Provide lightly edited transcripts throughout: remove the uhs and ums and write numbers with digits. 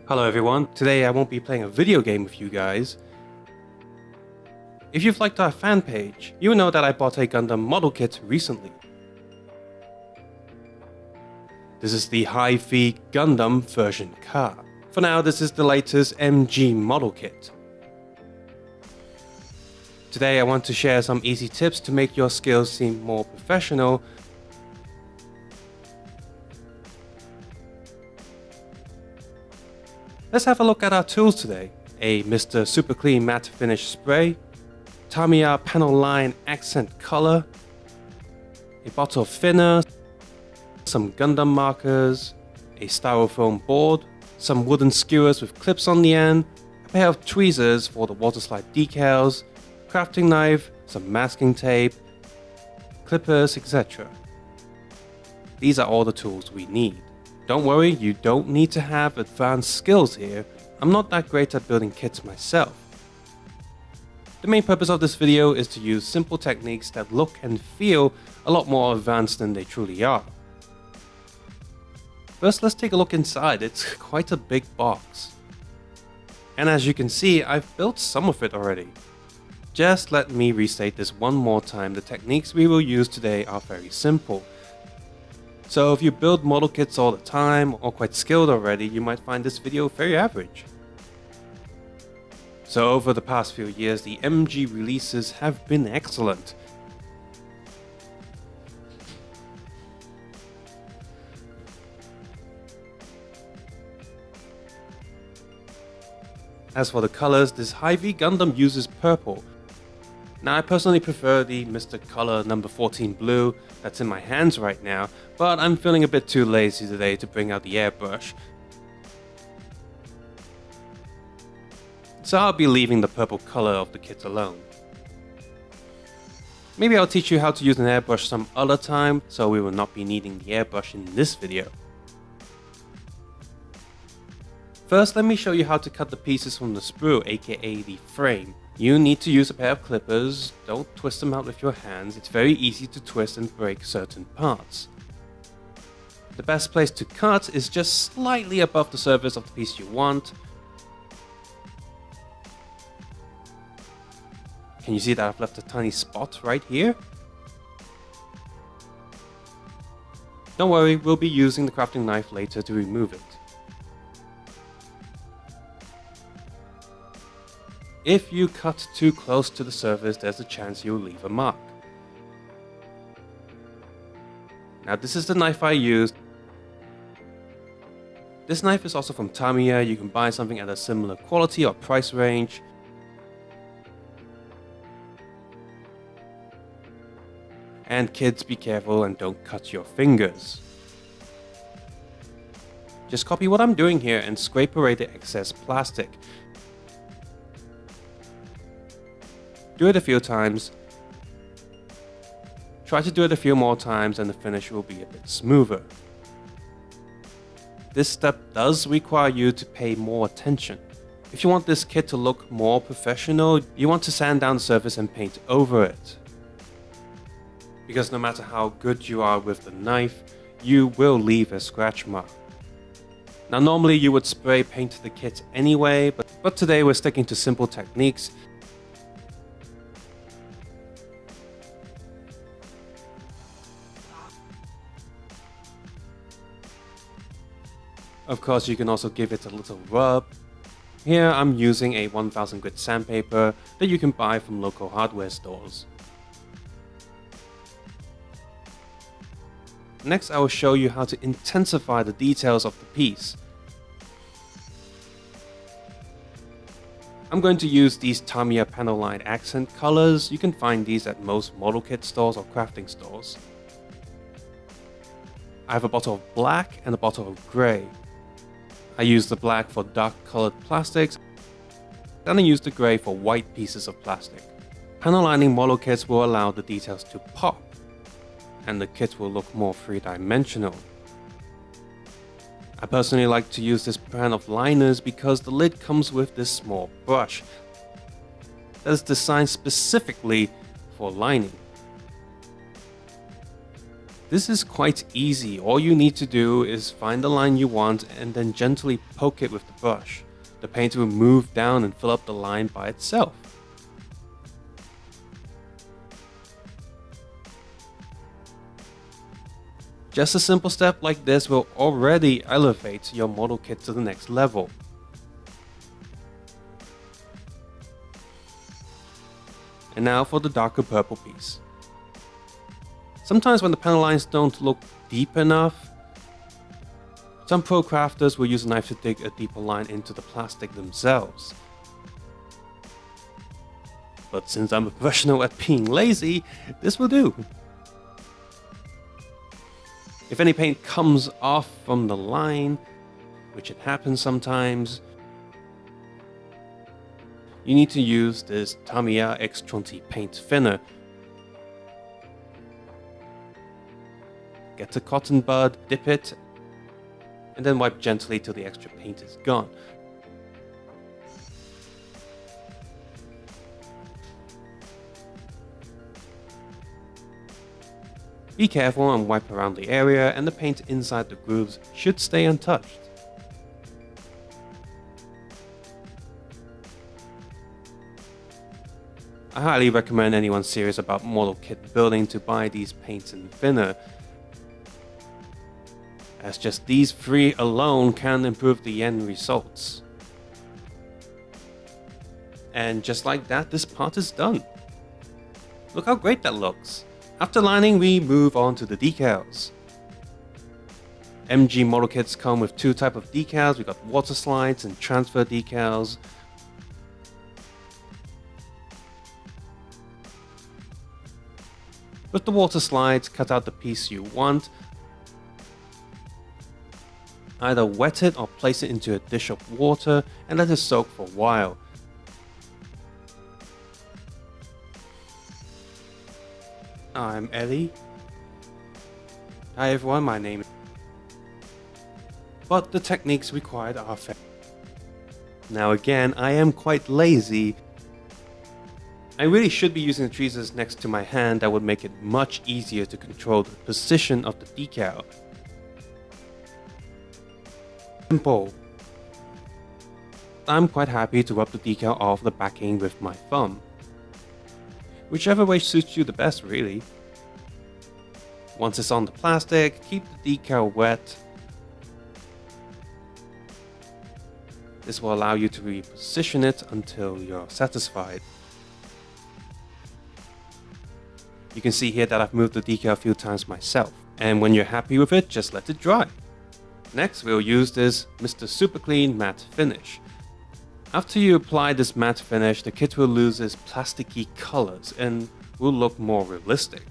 Hello everyone, today I won't be playing a video game with you guys. If you've liked our fan page, you know that I bought a Gundam model kit recently. This is the Hi-Fi Gundam version car. For now, this is the latest MG model kit. Today I want to share some easy tips to make your skills seem more professional. Let's have a look at our tools today. A Mr. Super Clean Matte Finish Spray, Tamiya Panel Line Accent Color, a bottle of thinner, some Gundam markers, a styrofoam board, some wooden skewers with clips on the end, a pair of tweezers for the water slide decals, crafting knife, some masking tape, clippers, etc. These are all the tools we need. Don't worry, you don't need to have advanced skills here. I'm not that great at building kits myself. The main purpose of this video is to use simple techniques that look and feel a lot more advanced than they truly are. First, let's take a look inside. It's quite a big box. And as you can see, I've built some of it already. Just let me restate this one more time. The techniques we will use today are very simple. So if you build model kits all the time or quite skilled already, you might find this video very average. So over the past few years, the MG releases have been excellent. As for the colors, this Hi-Vi Gundam uses purple. Now I personally prefer the Mr. Color number 14 blue that's in my hands right now, but I'm feeling a bit too lazy today to bring out the airbrush. So I'll be leaving the purple color of the kit alone. Maybe I'll teach you how to use an airbrush some other time, so we will not be needing the airbrush in this video. First, let me show you how to cut the pieces from the sprue, aka the frame. You need to use a pair of clippers. Don't twist them out with your hands. It's very easy to twist and break certain parts. The best place to cut is just slightly above the surface of the piece you want. Can you see that I've left a tiny spot right here? Don't worry, we'll be using the crafting knife later to remove it. If you cut too close to the surface, there's a chance you'll leave a mark. Now this is the knife I used. This knife is also from Tamiya. You can buy something at a similar quality or price range. And kids, be careful and don't cut your fingers. Just copy what I'm doing here and scrape away the excess plastic. Do it a few times. Try to do it a few more times and the finish will be a bit smoother. This step does require you to pay more attention. If you want this kit to look more professional, you want to sand down the surface and paint over it. Because no matter how good you are with the knife, you will leave a scratch mark. Now normally you would spray paint the kit anyway, but today we're sticking to simple techniques. Of course, you can also give it a little rub. Here I'm using a 1000 grit sandpaper that you can buy from local hardware stores. Next, I will show you how to intensify the details of the piece. I'm going to use these Tamiya Panel Line Accent colors. You can find these at most model kit stores or crafting stores. I have a bottle of black and a bottle of grey. I use the black for dark colored plastics, then I use the grey for white pieces of plastic. Panel lining model kits will allow the details to pop, and the kit will look more three-dimensional. I personally like to use this brand of liners because the lid comes with this small brush that is designed specifically for lining. This is quite easy. All you need to do is find the line you want and then gently poke it with the brush. The paint will move down and fill up the line by itself. Just a simple step like this will already elevate your model kit to the next level. And now for the darker purple piece. Sometimes when the panel lines don't look deep enough, some pro crafters will use a knife to dig a deeper line into the plastic themselves. But since I'm a professional at being lazy, this will do. If any paint comes off from the line, which it happens sometimes, you need to use this Tamiya X20 paint thinner. Get a cotton bud, dip it, and then wipe gently till the extra paint is gone. Be careful and wipe around the area, and the paint inside the grooves should stay untouched. I highly recommend anyone serious about model kit building to buy these paints in thinner, as just these three alone can improve the end results. And just like that, this part is done. Look how great that looks. After lining, we move on to the decals. MG model kits come with two types of decals. We got water slides and transfer decals. With the water slides, cut out the piece you want. Either wet it or place it into a dish of water and let it soak for a while. I'm Ellie. Hi everyone, my name is... But the techniques required are fair. Now again, I am quite lazy. I really should be using the tweezers next to my hand. That would make it much easier to control the position of the decal. Simple. I'm quite happy to rub the decal off the backing with my thumb. Whichever way suits you the best, really. Once it's on the plastic, keep the decal wet. This will allow you to reposition it until you're satisfied. You can see here that I've moved the decal a few times myself. And when you're happy with it, just let it dry. Next, we'll use this Mr. Super Clean matte finish. After you apply this matte finish, the kit will lose its plasticky colors and will look more realistic.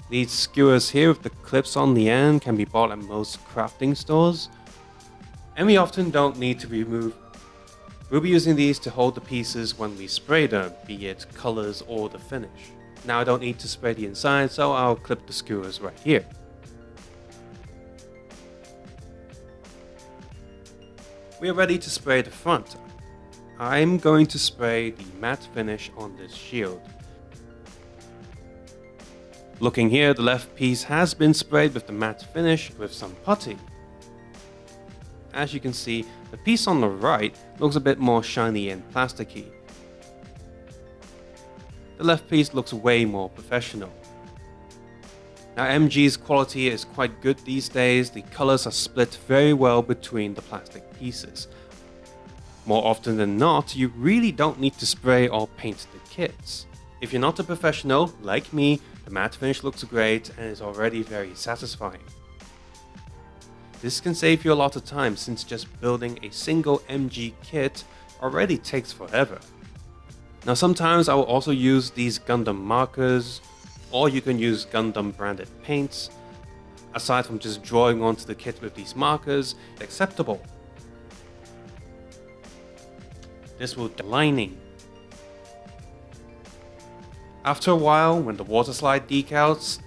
These skewers here with the clips on the end can be bought at most crafting stores, and we often don't need to remove. We'll be using these to hold the pieces when we spray them, be it colors or the finish. Now I don't need to spray the inside, so I'll clip the skewers right here. We are ready to spray the front. I'm going to spray the matte finish on this shield. Looking here, the left piece has been sprayed with the matte finish with some putty. As you can see, the piece on the right looks a bit more shiny and plasticky. The left piece looks way more professional. Now MG's quality is quite good these days. The colors are split very well between the plastic pieces. More often than not, you really don't need to spray or paint the kits. If you're not a professional, like me, the matte finish looks great and is already very satisfying. This can save you a lot of time since just building a single MG kit already takes forever. Now sometimes I will also use these Gundam markers, or you can use Gundam branded paints. Aside from just drawing onto the kit with these markers, it's acceptable. This will do lining. After a while, when the water slide decals,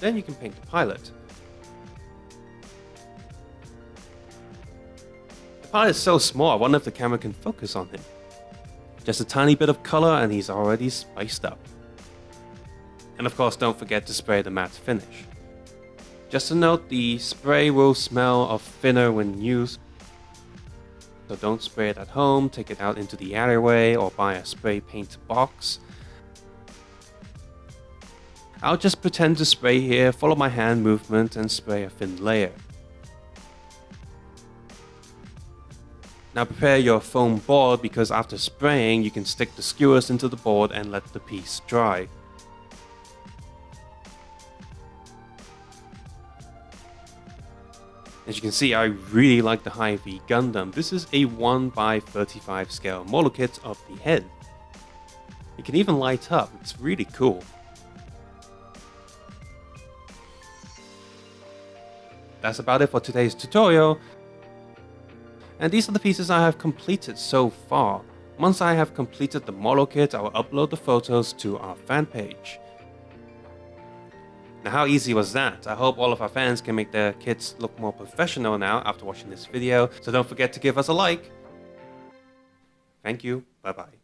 then you can paint the pilot. The part is so small, I wonder if the camera can focus on him. Just a tiny bit of color and he's already spiced up. And of course, don't forget to spray the matte finish. Just a note, the spray will smell of thinner when used, so don't spray it at home, take it out into the alleyway or buy a spray paint box. I'll just pretend to spray here, follow my hand movement and spray a thin layer. Now prepare your foam board because after spraying you can stick the skewers into the board and let the piece dry. As you can see, I really like the Hy-Vee Gundam. This is a 1:35 scale model kit of the head. It can even light up, it's really cool. That's about it for today's tutorial. And these are the pieces I have completed so far. Once I have completed the model kit, I will upload the photos to our fan page. Now how easy was that? I hope all of our fans can make their kits look more professional now after watching this video, so don't forget to give us a like. Thank you, bye bye.